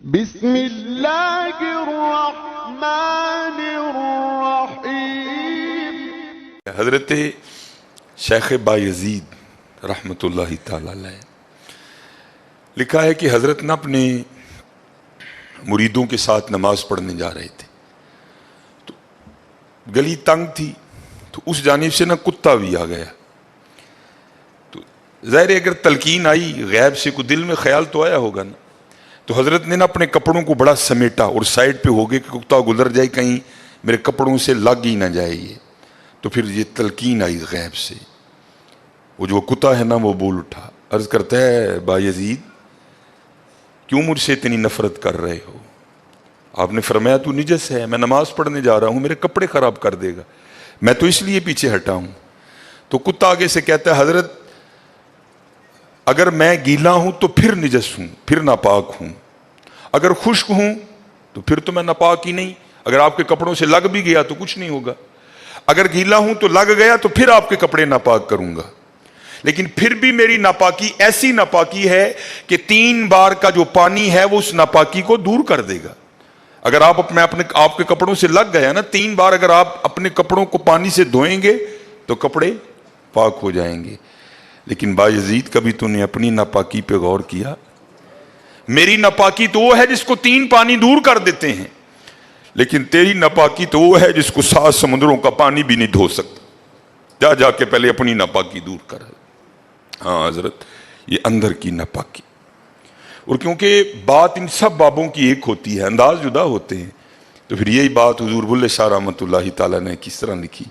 بسم اللہ الرحمن الرحیم۔ حضرت شیخ بایزید رحمۃ اللہ تعالی علیہ لکھا ہے کہ حضرت نے اپنے مریدوں کے ساتھ نماز پڑھنے جا رہے تھے، تو گلی تنگ تھی، تو اس جانب سے نہ کتا بھی آ گیا۔ تو ظاہر ہے اگر تلقین آئی غیب سے، کوئی دل میں خیال تو آیا ہوگا نا، تو حضرت نے نا اپنے کپڑوں کو بڑا سمیٹا اور سائڈ پہ ہو گئے کہ کتا گزر جائے، کہیں میرے کپڑوں سے لگ ہی نہ جائے یہ۔ تو پھر یہ تلقین آئی غیب سے، وہ جو کتا ہے نا وہ بول اٹھا، عرض کرتا ہے بایزید کیوں مجھ سے اتنی نفرت کر رہے ہو؟ آپ نے فرمایا تو نجس ہے، میں نماز پڑھنے جا رہا ہوں، میرے کپڑے خراب کر دے گا، میں تو اس لیے پیچھے ہٹا ہوں۔ تو کتا آگے سے کہتا ہے حضرت اگر میں گیلا ہوں تو پھر نجس ہوں، پھر ناپاک ہوں، اگر خشک ہوں تو پھر تو میں ناپاک ہی نہیں، اگر آپ کے کپڑوں سے لگ بھی گیا تو کچھ نہیں ہوگا، اگر گیلا ہوں تو لگ گیا تو پھر آپ کے کپڑے ناپاک کروں گا، لیکن پھر بھی میری ناپاکی ایسی ناپاکی ہے کہ 3 بار کا جو پانی ہے وہ اس ناپاکی کو دور کر دے گا۔ اگر آپ کے کپڑوں سے لگ گیا نا 3 بار، اگر آپ اپنے کپڑوں کو پانی سے دھوئیں گے تو کپڑے پاک ہو جائیں گے۔ لیکن بایزید کبھی تو نے اپنی ناپاکی پہ غور کیا؟ میری ناپاکی تو وہ ہے جس کو 3 پانی دور کر دیتے ہیں، لیکن تیری ناپاکی تو وہ ہے جس کو 7 سمندروں کا پانی بھی نہیں دھو سکتا۔ جا کے پہلے اپنی ناپاکی دور کر۔ ہاں حضرت، یہ اندر کی ناپاکی، اور کیونکہ بات ان سب بابوں کی ایک ہوتی ہے، انداز جدا ہوتے ہیں، تو پھر یہی بات حضور بلے شاہ رحمۃ اللہ تعالیٰ نے کس طرح لکھی؟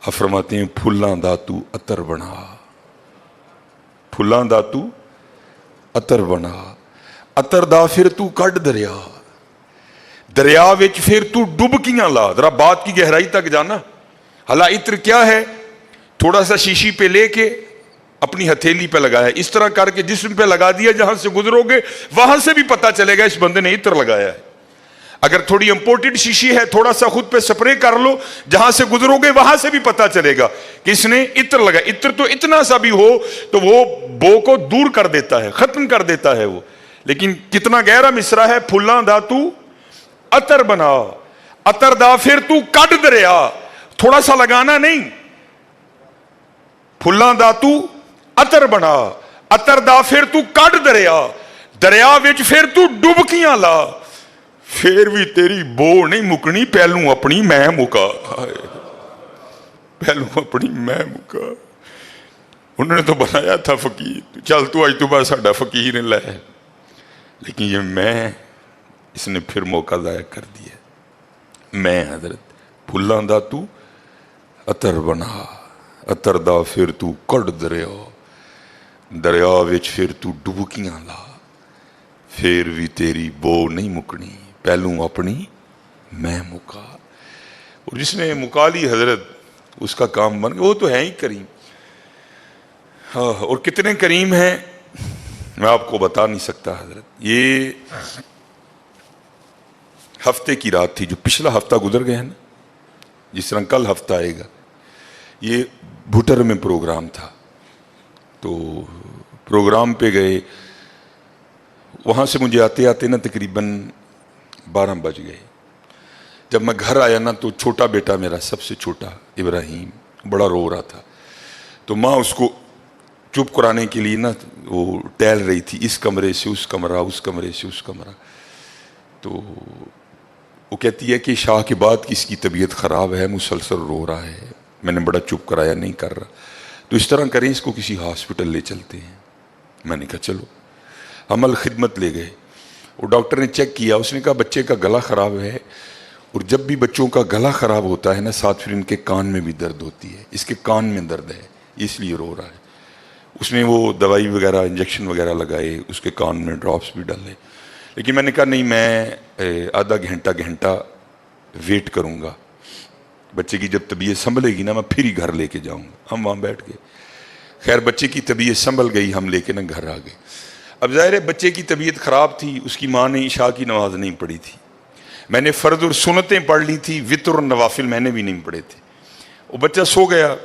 آپ فرماتے ہیں پھلاں دا تو عطر بنا، پھلاں دا تو عطر بنا، عطر دا پھر تو کڈ دریا، دریا وچ پھر تو ڈبکیاں لا۔ ذرا بات کی گہرائی تک جانا۔ حالا عطر کیا ہے؟ تھوڑا سا شیشی پہ لے کے اپنی ہتھیلی پہ لگایا، اس طرح کر کے جسم پہ لگا دیا، جہاں سے گزرو گے وہاں سے بھی پتا چلے گا اس بندے نے عطر لگایا ہے۔ اگر تھوڑی امپورٹڈ شیشی ہے، تھوڑا سا خود پہ سپرے کر لو، جہاں سے گزرو گے وہاں سے بھی پتا چلے گا کہ اس نے عطر لگایا۔ عطر تو اتنا سا بھی ہو تو وہ بو کو دور کر دیتا ہے، ختم کر دیتا ہے وہ۔ لیکن کتنا گہرا مصرع ہے، پھلاں دا تو عطر بنا، عطر دا پھر تو کڈ دریا، تھوڑا سا لگانا نہیں، پھلاں دا تو عطر بنا، عطر دا پھر تو کڈ دریا، دریا وچ پھر تو ڈبکیاں لا، پھر بھی تیری بو نہیں مکنی، پہلوں اپنی میں مکا، پہلوں اپنی میں مکا۔ انہوں نے تو بنایا تھا فقیر، چل تو آج تو بعد ساڈا فقیر لے، لیکن یہ میں، اس نے پھر موقع ضائع کر دیا۔ میں حضرت پھلاں دا تو عطر بنا، عطر دا پھر تو کڈ دریا، دریا وچ پھر تو ڈبکیاں لا، پھر بھی تیری بو نہیں مکنی، پہلوں اپنی میں مکا۔ اور جس نے مکا لی حضرت، اس کا کام بن گیا، وہ تو ہے ہی کریم۔ ہاں، اور کتنے کریم ہیں میں آپ کو بتا نہیں سکتا حضرت۔ یہ ہفتے کی رات تھی، جو پچھلا ہفتہ گزر گیا نا، جس طرح کل ہفتہ آئے گا، یہ بھٹر میں پروگرام تھا، تو پروگرام پہ گئے، وہاں سے مجھے آتے آتے نا تقریباً 12 بج گئے۔ جب میں گھر آیا نا تو چھوٹا بیٹا میرا، سب سے چھوٹا ابراہیم، بڑا رو رہا تھا، تو ماں اس کو چپ کرانے کے لیے نا وہ ٹہل رہی تھی، اس کمرے سے اس کمرہ، اس کمرے سے اس کمرہ۔ تو وہ کہتی ہے کہ شاہ کے بعد کس کی طبیعت خراب ہے، مسلسل رو رہا ہے، میں نے بڑا چپ کرایا، نہیں کر رہا، تو اس طرح کریں اس کو کسی ہاسپٹل لے چلتے ہیں۔ میں نے کہا چلو، عمل خدمت لے گئے، اور ڈاکٹر نے چیک کیا، اس نے کہا بچے کا گلا خراب ہے، اور جب بھی بچوں کا گلا خراب ہوتا ہے نا، ساتھ پھر ان کے کان میں بھی درد ہوتی ہے، اس کے کان میں درد ہے اس لیے رو رہا ہے۔ اس نے وہ دوائی وغیرہ انجیکشن وغیرہ لگائے، اس کے کان میں ڈراپس بھی ڈالے، لیکن میں نے کہا نہیں، میں آدھا گھنٹہ ویٹ کروں گا، بچے کی جب طبیعت سنبھلے گی نا میں پھر ہی گھر لے کے جاؤں گا۔ ہم وہاں بیٹھ گئے، خیر بچے کی طبیعت سنبھل گئی، ہم لے کے نا گھر آ گئے۔ اب ظاہر ہے بچے کی طبیعت خراب تھی، اس کی ماں نے عشاء کی نماز نہیں پڑھی تھی، میں نے فرض اور سنتیں پڑھ لی تھی، وتر اور نوافل میں نے بھی نہیں پڑھے تھے۔ وہ بچہ سو گیا،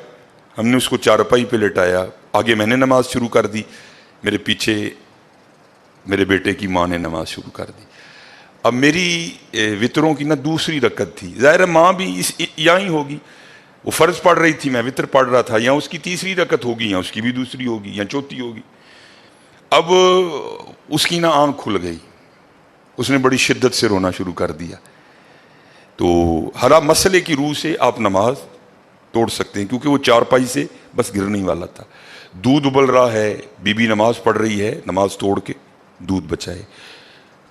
ہم نے اس کو چارپائی پہ لٹایا، آگے میں نے نماز شروع کر دی، میرے پیچھے میرے بیٹے کی ماں نے نماز شروع کر دی. اب میری وطروں کی نا دوسری رکعت تھی. ظاہر ہے ماں بھی یہاں ہی ہوگی, وہ فرض پڑھ رہی تھی, میں وطر پڑھ رہا تھا. یا اس کی تیسری رکعت ہوگی, یا اس کی بھی دوسری ہوگی, یا چوتھی ہوگی. اب اس کی نا آنکھ کھل گئی, اس نے بڑی شدت سے رونا شروع کر دیا. تو ہر مسئلے کی روح سے آپ نماز توڑ سکتے ہیں, کیونکہ وہ چارپائی سے بس گرنے والا تھا. دودھ ابل رہا ہے, بی بی نماز پڑھ رہی ہے, نماز توڑ کے دودھ بچائے.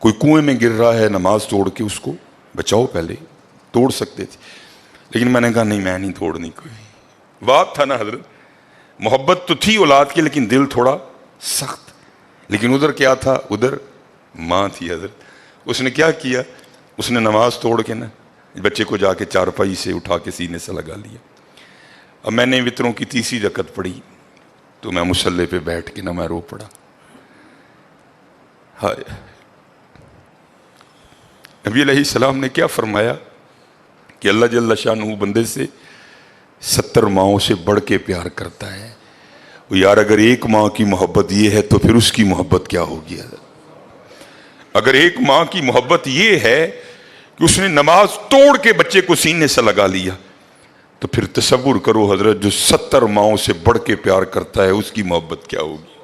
کوئی کنویں میں گر رہا ہے, نماز توڑ کے اس کو بچاؤ. پہلے توڑ سکتے تھے, لیکن میں نے کہا نہیں, میں نہیں توڑنی. کوئی بات تھا نا حضرت, محبت تو تھی اولاد کی, لیکن دل تھوڑا سخت. لیکن ادھر کیا تھا, ادھر ماں تھی حضرت. اس نے کیا کیا, اس نے نماز توڑ کے نا بچے کو جا کے چارپائی سے اٹھا کے سینے سے لگا لیا. اب میں نے وطروں کی تیسری رکعت پڑھی تو میں مصلی پہ بیٹھ کے نا میں رو پڑا. ہائے, نبی علیہ السلام نے کیا فرمایا کہ اللہ جل شانہ بندے سے 70 ماؤں سے بڑھ کے پیار کرتا ہے. یار اگر ایک ماں کی محبت یہ ہے تو پھر اس کی محبت کیا ہوگی حضرت. اگر ایک ماں کی محبت یہ ہے کہ اس نے نماز توڑ کے بچے کو سینے سے لگا لیا, تو پھر تصور کرو حضرت, جو 70 ماؤں سے بڑھ کے پیار کرتا ہے اس کی محبت کیا ہوگی.